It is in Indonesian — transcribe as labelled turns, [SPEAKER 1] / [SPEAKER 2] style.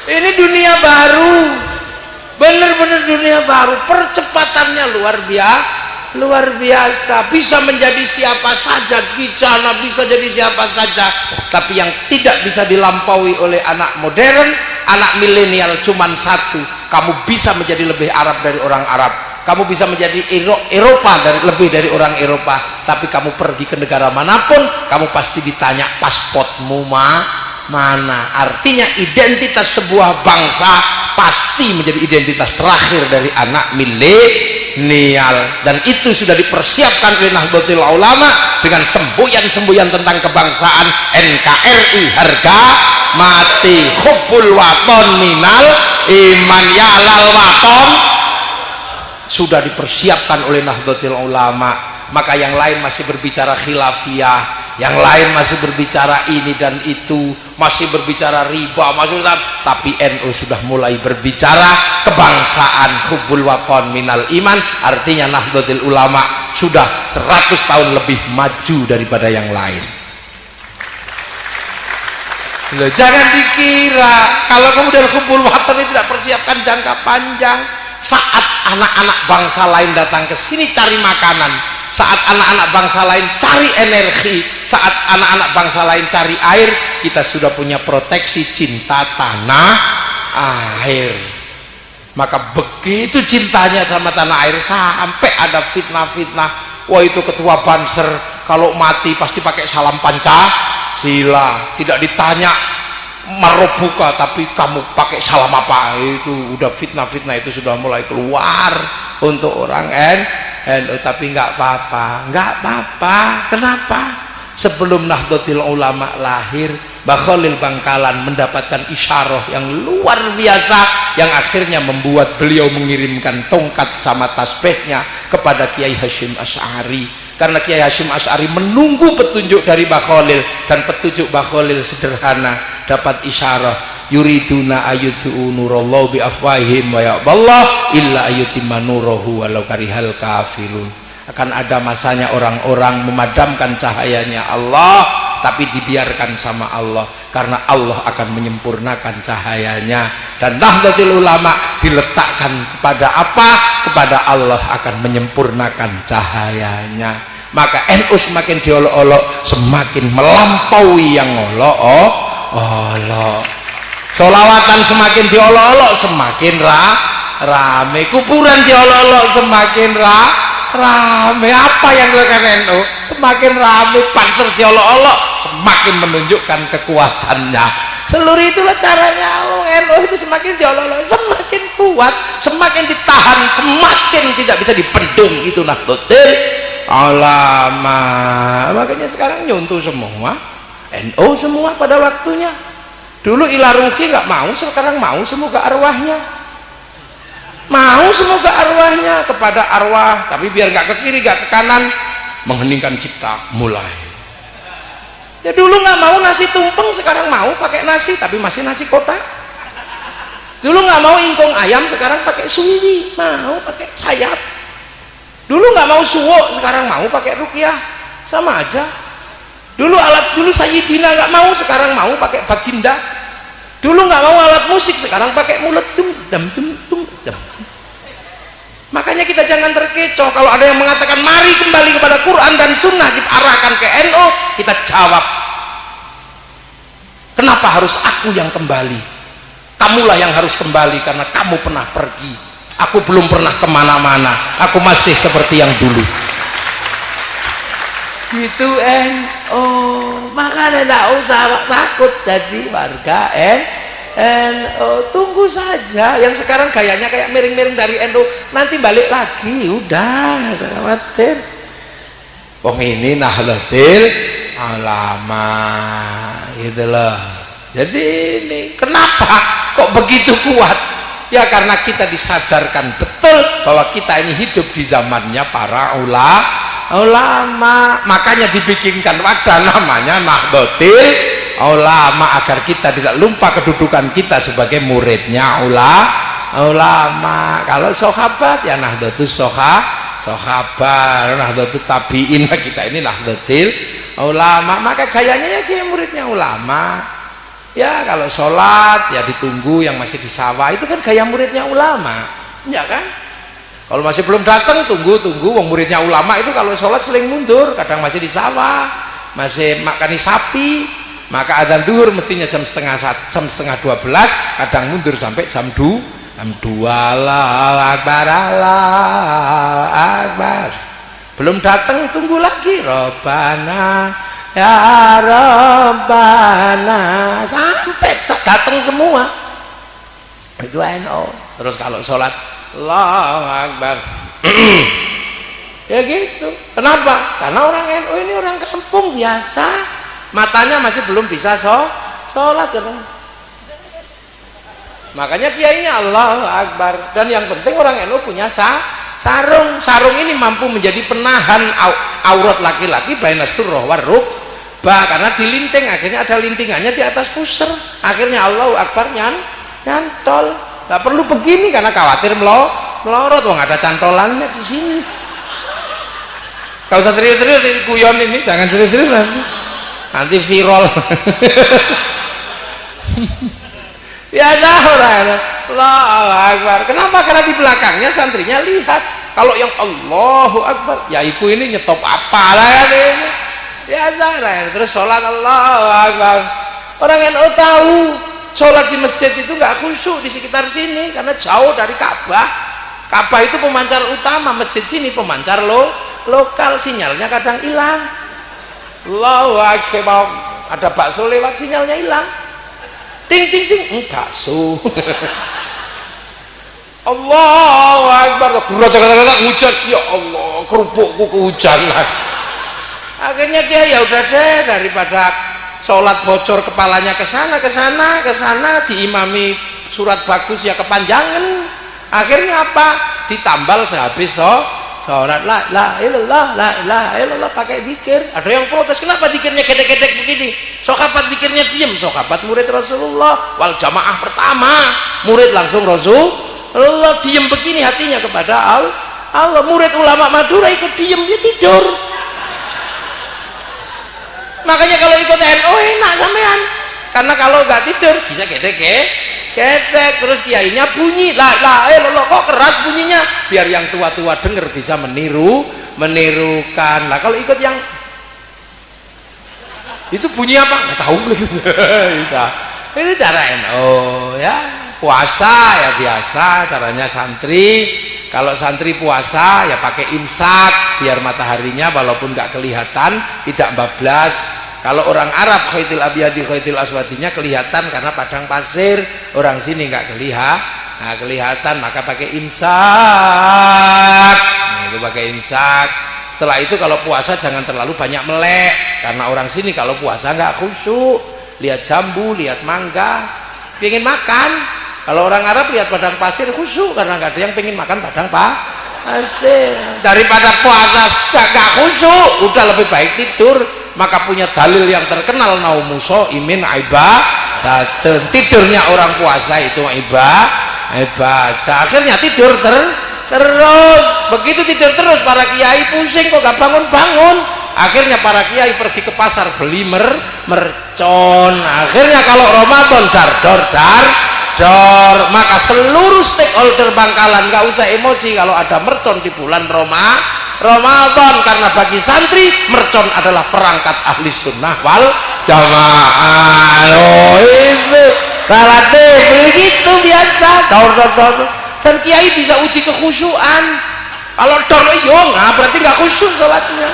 [SPEAKER 1] Ini dunia baru, bener-bener dunia baru, percepatannya luar biasa, bisa menjadi siapa saja, Kicana bisa jadi siapa saja. Tapi yang tidak bisa dilampaui oleh anak modern, anak milenial cuman satu, kamu bisa menjadi lebih Arab dari orang Arab, kamu bisa menjadi Eropa lebih dari orang Eropa. Tapi kamu pergi ke negara manapun, kamu pasti ditanya pasportmu mana. Artinya identitas sebuah bangsa pasti menjadi identitas terakhir dari anak milenial, dan itu sudah dipersiapkan oleh Nahdlatul Ulama dengan semboyan-semboyan tentang kebangsaan. NKRI harga mati, hubbul waton minal iman, ya lal waton sudah dipersiapkan oleh Nahdlatul Ulama. Maka yang lain masih berbicara khilafiyah, yang lain masih berbicara ini dan itu, masih berbicara riba, tapi NU sudah mulai berbicara kebangsaan, hubbul waton minal iman. Artinya Nahdlatul Ulama sudah 100 tahun lebih maju daripada yang lain. Loh, jangan dikira kalau kemudian hubbul waton ini tidak persiapkan jangka panjang. Saat anak-anak bangsa lain datang ke sini cari makanan, saat anak-anak bangsa lain cari energi, saat anak-anak bangsa lain cari air, kita sudah punya proteksi cinta tanah air. Maka begitu cintanya sama tanah air, sampai ada fitnah-fitnah. Wah, itu ketua Banser kalau mati pasti pakai salam Pancasila, tidak ditanya marobuka tapi kamu pakai salam apa. Itu udah fitnah-fitnah, itu sudah mulai keluar untuk orang NU. Tapi nggak apa-apa. Kenapa? Sebelum Nahdlatul Ulama lahir, Mbah Khalil Bangkalan mendapatkan isyarah yang luar biasa, yang akhirnya membuat beliau mengirimkan tongkat sama tasbihnya kepada Kiai Hasyim Asy'ari. Karena Kiai Hasyim Asy'ari menunggu petunjuk dari Mbah Khalil, dan petunjuk Mbah Khalil sederhana, dapat isyarah, yuriduna ayutfi'u nurallahu bi afwahihim wa ya'ballah illa ayyutimma nurahu walau karihal kafirun. Akan ada masanya orang-orang memadamkan cahayanya Allah, tapi dibiarkan sama Allah, karena Allah akan menyempurnakan cahayanya. Dan Nahdlatul Ulama diletakkan kepada apa? Kepada Allah akan menyempurnakan cahayanya. Maka NU semakin diolok-olok, semakin melampaui yang olok-olok. Sholawatan semakin diolok-olok, semakin rame. Kuburan diolok-olok, semakin rame. Apa yang dilakukan NU? Semakin rame. Banser diolok-olok, semakin menunjukkan kekuatannya. Seluruh itulah caranya. NU itu semakin diolok-olok, semakin kuat, semakin ditahan, semakin tidak bisa dibendung. Itu Nahdlatul Ulama. Makanya sekarang nyuntuh semua NU semua pada waktunya. Dulu Ila Ruki nggak mau, sekarang mau. Semoga arwahnya mau, semoga arwahnya kepada arwah, tapi biar nggak ke kiri nggak ke kanan, mengheningkan cipta mulai. Ya dulu nggak mau nasi tumpeng, sekarang mau pakai nasi, tapi masih nasi kotak. Dulu nggak mau ingkung ayam, sekarang pakai suwi, mau pakai sayap. Dulu nggak mau suwo, sekarang mau pakai ruqyah, sama aja. Dulu Sayyidina nggak mau, sekarang mau pakai baginda. Dulu nggak mau alat musik, sekarang pakai mulut dum. Makanya kita jangan terkecoh kalau ada yang mengatakan mari kembali kepada Quran dan Sunnah, diarahkan ke NU, kita jawab, kenapa harus aku yang kembali? Kamulah yang harus kembali karena kamu pernah pergi. Aku belum pernah kemana-mana, aku masih seperti yang dulu. Gitu makanya tidak usah takut jadi warga tunggu saja. Yang sekarang gayanya kayak miring-miring dari NU, nanti balik lagi, udah jangan khawatir. Ini Nahdlatul Ulama gitu loh. Jadi ini kenapa kok begitu kuat? Ya karena kita disadarkan betul bahwa kita ini hidup di zamannya para ulama. Makanya dibikinkan wadah namanya Nahdlatul Ulama, agar kita tidak lupa kedudukan kita sebagai muridnya ulama. Kalau sahabat ya Nahdlatul sahabat, Nahdlatul tabi'in, kita ini Nahdlatul Ulama. Maka gayanya ya kayak muridnya ulama. Ya kalau sholat ya ditunggu yang masih di sawah, itu kan gaya muridnya ulama, ya kan? Kalau masih belum datang tunggu wong muridnya ulama itu kalau sholat seling mundur, kadang masih di sawah, masih makani sapi, maka adzan zuhur mestinya jam setengah 12, kadang mundur sampai jam 2. Allahu akbar, Allahu akbar. Belum datang tunggu lagi, Robbana ya Robbana, sampai datang semua. Itu NU. Terus kalau sholat Allahu akbar ya gitu. Kenapa? Karena orang NU ini orang kampung biasa, matanya masih belum bisa sholat ya. Makanya kiainya Allahu akbar. Dan yang penting orang NU punya sarung ini mampu menjadi penahan aurat laki-laki baina surrah warruk, karena dilinting, akhirnya ada lintingannya di atas pusar, akhirnya Allahu akbar nyantol. Nggak perlu begini karena khawatir melorot, wong ada cantolannya di sini. Gak usah serius-serius ini guyon ini, jangan serius-serius nanti viral. Biasa orang Allahu akbar. Kenapa? Karena di belakangnya santrinya lihat. Kalau yang Allahu akbar, ya iku ini nyetop apa lah ini. Biasa lah. Terus sholat Allahu akbar. Orang NU tahu sholat di masjid itu nggak khusyuk di sekitar sini karena jauh dari Ka'bah. Ka'bah itu pemancar utama, masjid sini pemancar lokal, sinyalnya kadang hilang. Allahu akbar. Ada bakso lewat sinyalnya hilang. Ting ting ting, enggak Allahu akbar, hujan, ya Allah, kerupukku kehujanan. Akhirnya kiai ya udah deh, daripada sholat bocor kepalanya ke sana diimami surat bagus ya kepanjangan. Akhirnya apa? Ditambal sehabis sholat la ilallah pakai zikir. Ada yang protes, kenapa zikirnya gedek-gedek begini? Sahabat zikirnya diam. Sahabat murid Rasulullah wal jamaah pertama, murid langsung Rasulullah diam begini hatinya kepada Allah. Murid ulama Madura ikut diam, dia tidur. Makanya kalau ikut NU enak sampean, karena kalau nggak tidur bisa gedek. Terus kiainya bunyi la kok keras bunyinya, biar yang tua-tua dengar bisa menirukan. Lah kalau ikut yang itu bunyi apa nggak tahu. Bisa. Ini cara NU ya. Puasa ya biasa caranya santri. Kalau santri puasa ya pakai imsak biar mataharinya walaupun nggak kelihatan tidak bablas. Kalau orang Arab khaitil abyadi khaitil aswadinya kelihatan karena padang pasir, orang sini nggak kelihatan, maka pakai imsak. Itu pakai imsak. Setelah itu kalau puasa jangan terlalu banyak melek, karena orang sini kalau puasa nggak khusyuk, lihat jambu, lihat mangga, pengen makan. Kalau orang Arab lihat padang pasir khusyuk, karena nggak ada yang pengen makan padang pasir. Daripada puasa nggak khusyuk, udah lebih baik tidur. Maka punya dalil yang terkenal, naumuso imin ibadah, tidurnya orang puasa itu ibadah. Akhirnya tidur terus. Begitu tidur terus para kiai pusing kok gak bangun-bangun. Akhirnya para kiai pergi ke pasar beli mercon. Akhirnya kalau Ramadan dar. Maka seluruh stakeholder Bangkalan gak usah emosi kalau ada mercon di bulan Ramadan, karena bagi santri mercon adalah perangkat ahli sunnah wal jamaah. Itu relatif begitu biasa. Dan kiai bisa uji kekhusyuan. Kalau dor berarti nggak khusyuk sholatnya.